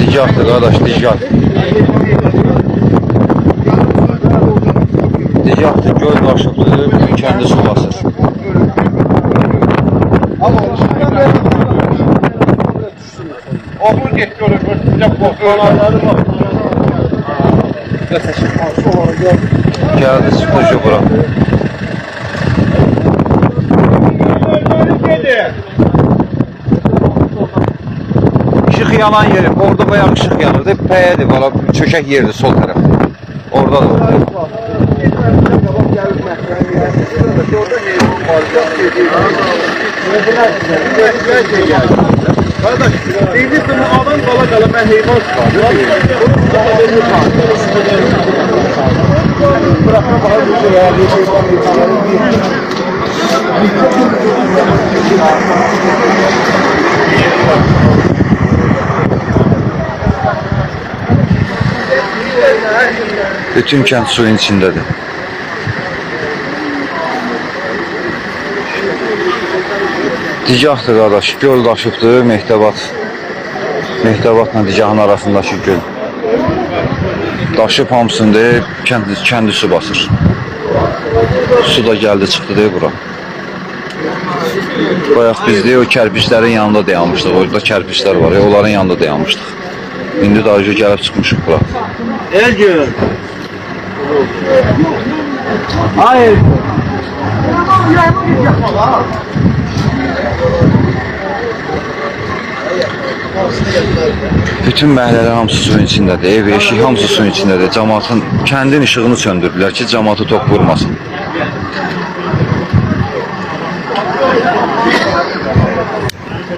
Dicaqdır qardaş, dicaq. Dicaqdır, göl qaşıqdır, kəndi su basır. Oğlum getdi oraya, sıcaq boğazları var. Gəldi, çıxdı bura. Işıq yanan yeri, orada bayağı ışıq yanırdı. Pəyədir, valla çökək yerdir sol tərəf. Orada da orada. Kardeş, deyilirsin adam qala qala mən heyvan çıxardım. Bırakma bahar bir şey ya, bir şey var, Bütün kənd suyun içindədir. Dicaqdır qardaş, göl daşıbdır, Mehtəbatla Dicaqın arasındakı göl. Daşıb hamısında kəndi su basır. Su da gəldi, çıxdı deyə bura. Bayaq biz deyə o kərpiçlərin yanında dayanmışdıq, orada kərpiçlər var, onların yanında dayanmışdıq. İndi daha gəlib çıxmışıq bura. Elgün. Hayır. Bütün məhəllələr hamısı suyun içindədir, ev, eşik hamısı suyun içindədir. Cəmaatın, kəndin işığını söndürdülər ki, cəmaatı tok vurmasın.